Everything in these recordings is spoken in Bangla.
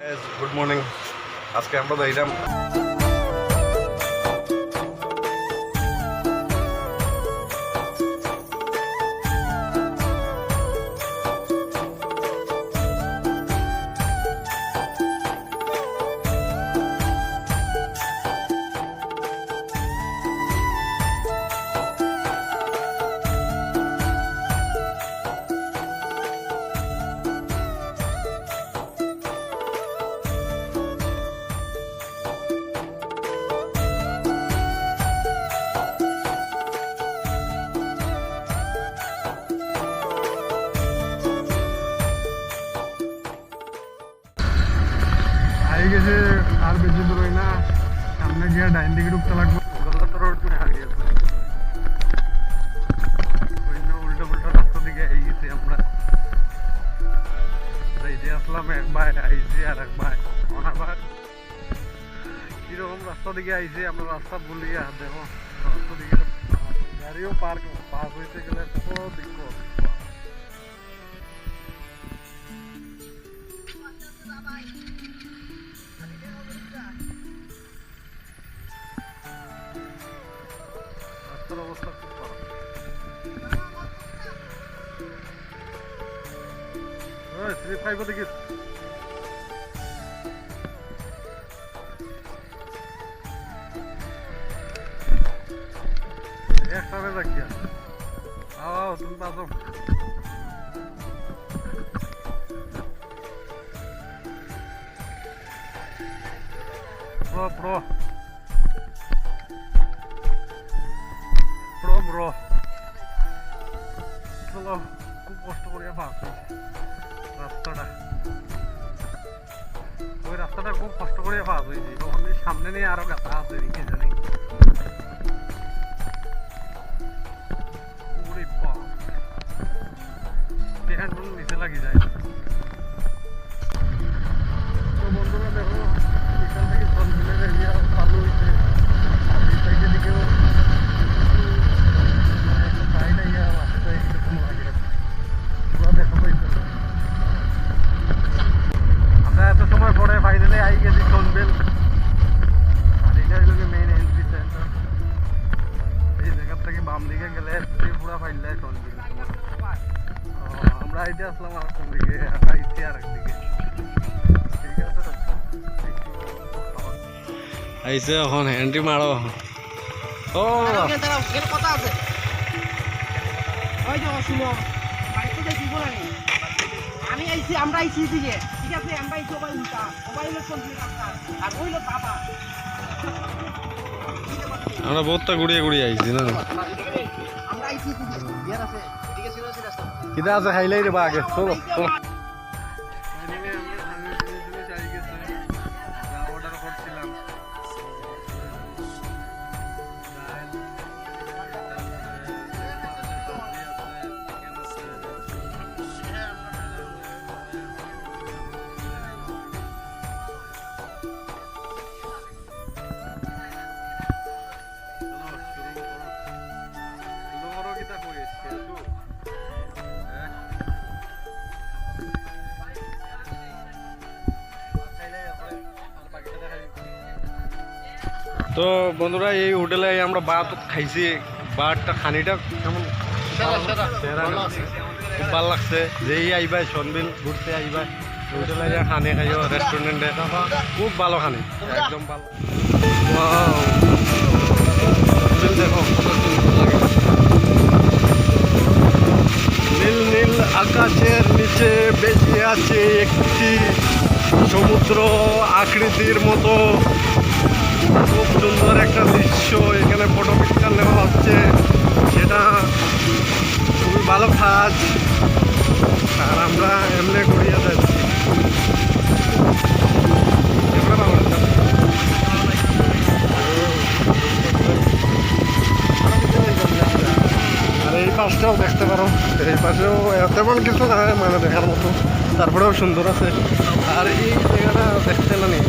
गुड मॉर्निंग आज के আমরা যাইলাম গেছে আর বেশি দূর হয় না সামনে গিয়ে ডাইন দিকে ঢুকতে লাগবে উল্টো উল্টো রাস্তা দিকে গেছি আমরা আসলাম একবার আইসি আর একবার অনাবার কিরকম রাস্তা দিকে আইসি আমরা রাস্তা ভুলিয়ে দেখো রাস্তা দিকে গাড়িও পার্ক পাস হইতে গেলে কত দিক্কত অবস্থা খুব খারাপ দেখি একসাথে রাখিয়া তুমি পাচ্ছ pro bro চলো খুব কষ্ট করে পাচ্ছি রাস্তাটা ওই রাস্তাটা খুব কষ্ট করে পাস হয়েছে ওখানে সামনে নিয়ে আরো গাথা আছে রেখে জানি নিচে লাগি যায় তো বন্ধুরা দেখো এখান থেকে সন্ধ্যের এরিয়া চালু হয়েছে আর এই সাইডের দিকেও আমরা এত সময় পরে ফাইনালি আই গেছি সনবেল আর এটা হলো মেইন এন্ট্রি সেন্টার এই জায়গা থেকে বাম দিকে গেলে ত্রিপুরা ফাইনালে সনবেল আমরা আইতে আসলাম আর কোন দিকে আইছি আর একদিকে ঠিক আছে আইছে এখন এন্ট্রি মারো ও কথা আছে ওই যে শুনো বাড়িতে যাই দিব না আমি আইছি আমরা আইছি দিকে ঠিক আছে আমরা আইছি মোবাইল উল্টা মোবাইলের ফোন দিয়ে রাখতা আর ওই লোক বাবা আমরা বহুতটা গুড়িয়ে গুড়িয়ে আইছি না আমরা আইছি দিকে ইয়ার আছে ঠিক আছে রাস্তা কিদা আছে হাইলাই রে বা আগে চলো তো বন্ধুরা এই হোটেলে আমরা ভাত খাইছি ভাতটা খানিটা কেমন খুব ভালো লাগছে যেই আইবা সনবিল ঘুরতে আইবা হোটেলে খানে খাইও রেস্টুরেন্টে খুব ভালো খানে একদম ভালো দেখো নীল নীল আকাশের নিচে বেঁচে আছে একটি সমুদ্র আকৃতির মতো খুব সুন্দর একটা দৃশ্য এখানে ফটো পিকচার নেওয়া হচ্ছে সেটা খুবই ভালো কাজ আর আমরা এমনি ঘুরিয়ে যাচ্ছি আর এই পাশটাও দেখতে পারো এই পাশেও তেমন কিছু না মানে দেখার মতো তারপরেও সুন্দর আছে আর এই জায়গাটা দেখতে না নেই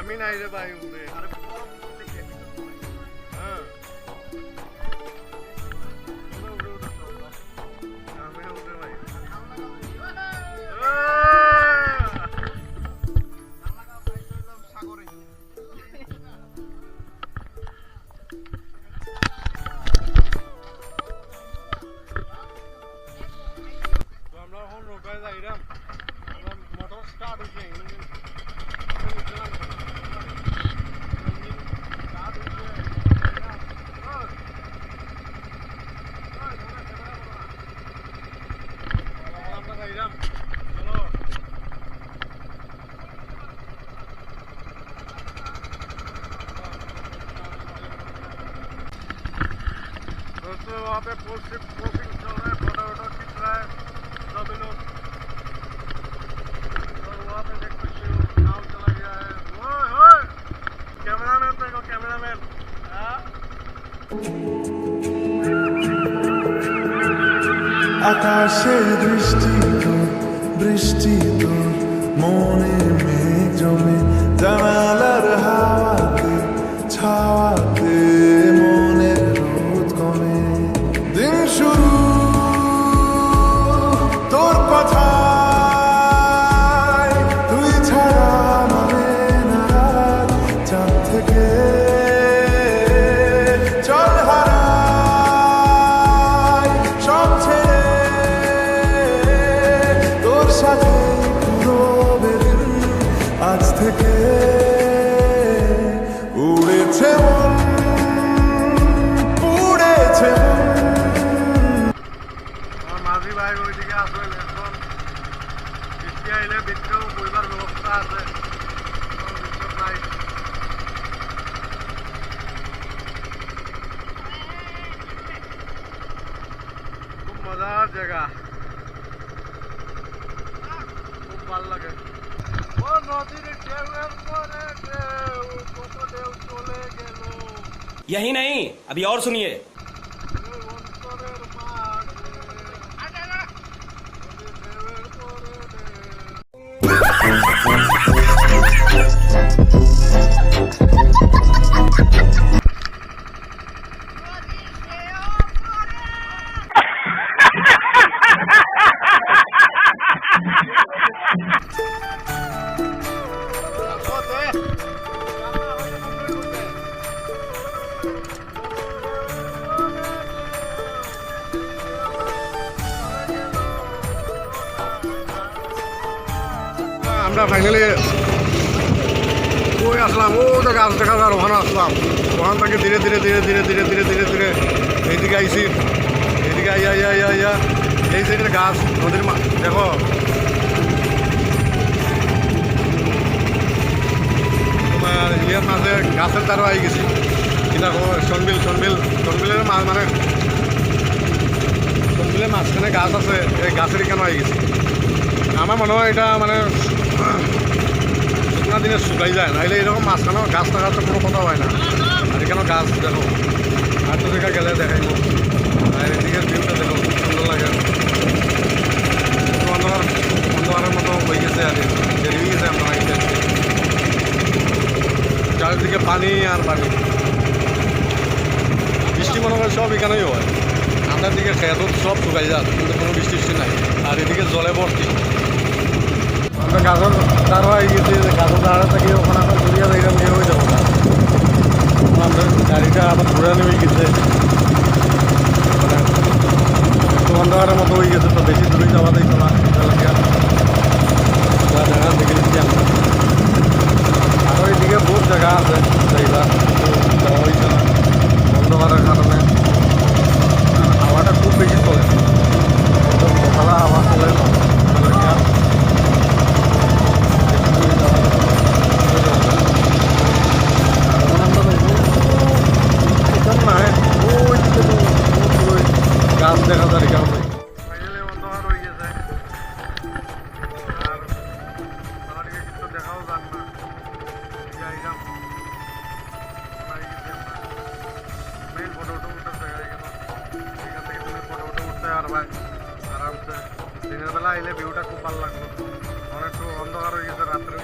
আমি নাই রে ভাই উঠে হ্যাঁ আমি উঠে ভাই আমরা এখন নৌকায় যাইলাম মোটর স্টার্ট হয়েছে दोस्तों वहाँ पे पोस्टिंग चल रहा है फोटो वोटो खींच रहा है सभी लोग और वहाँ पे देख सकते हो नाव चला गया है ओए ओए कैमरामैन देखो कैमरामैन আকাশে দৃষ্টি তোর বৃষ্টি তোর মনে মেঘ জমে জানালার হাওয়াতে ছাওয়াতে মনের রোদ কমে দিন শুরু তোর কথায় তুই ছাড়া মানে না রাত চাঁদ থেকে চল হারাই সব ছেড়ে তোর সাথে পুরো বেদিন আজ থেকে উড়েছে মন পুড়েছে আমার মাঝি ভাই ওইদিকে আসবেন এখন বৃষ্টি আইলে বৃষ্টিও বইবার ব্যবস্থা আছে বৃষ্টি নাই খুব মজার জায়গা খুব ভালো লাগে ও নদীর ঢেউয়ের পরে ঢেউ কত ঢেউ চলে গেল यही नहीं अभी और सुनिए অন্তরের মাঝে নদীর ঢেউয়ের পরে ঢেউ আমরা ফাইনালি ওই আসলাম ও তো গাছ দেখা যায় ওখানে আসলাম ওখান থেকে ধীরে ধীরে ধীরে ধীরে ধীরে ধীরে ধীরে ধীরে এইদিকে আইসি এইদিকে আইয়া আইয়া আইয়া আইয়া এই সাইডের গাছ নদীর দেখো তোমার ইয়ের মাঝে গাছের দ্বারা আই গেছি এটা সনবিল সনবিল সনবিলের মাছ মানে সনবিলের মাঝখানে গাছ আছে এই গাছের কেন আই গেছি আমার মনে হয় এটা মানে শুকনা দিনে শুকাই যায় নাহলে এরকম মাঝখানে গাছ থাকার তো কোনো কথা হয় না আর এখানে গাছ দেখো আর তো দেখা গেলে দেখাইব আর এদিকে ভিউটা দেখো সুন্দর লাগে অন্ধকার অন্ধকারের মতো হয়ে গেছে আর দেরি হয়ে গেছে আমরা চারিদিকে পানি আর পানি বৃষ্টি মনে হয় সব এখানেই হয় আমাদের দিকে খেত সব শুকাই যায় কিন্তু কোনো বৃষ্টি নাই আর এদিকে জলে ভর্তি আমরা গাছের দাঁড় হয়ে গেছি গাছের দাঁড়া থেকে ওখানে আমরা ঘুরিয়ে যাইলাম নিয়ে হয়ে যাবো না আমাদের গাড়িটা আবার ঘুরে নেমে গেছে মানে একটু অন্ধকারের মতো হয়ে গেছে তো বেশি দূরে যাওয়া যাইতো না যা জায়গা দেখে দিচ্ছি আমরা আরও এইদিকে বহুত জায়গা আছে জায়গা যাওয়া হয়েছে না অন্ধকারের কারণে হাওয়াটা খুব বেশি চলে একদম সকালে হাওয়া চলে গাছ দেখা যায় এখানে ফাইনালি অন্ধকার হয়ে গেছে আর আমাদেরকে কিছু দেখাও যাক না যাইলাম মেইন ফটো উঠতে জায়গা এখান থেকে তুমি ফটো উঠতে আর ভাই আরামসে দিনের বেলা আইলে ভিউটা খুব ভালো লাগলো অনেক একটু অন্ধকার হয়ে গেছে রাত্রে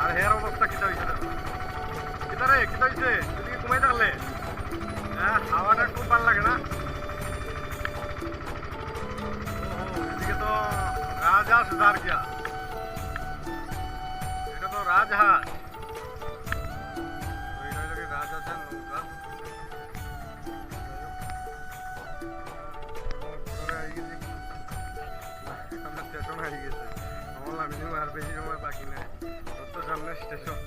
আর হেয়ার অবস্থা কিতা হয়েছে কিতা রে কিতা হয়েছে তুই কি ঘুমাই থাকলে হ্যাঁ হাওয়াটা খুব ভালো লাগে না এদিকে তো রাজহাঁস দাঁড় গিয়া এটা তো রাজহাঁস রাজহাঁসের নৌকা স্টেশন হয়ে গেছে আমার আমি আর বেশি সময় বাকি নাই তোর তো সামনে স্টেশন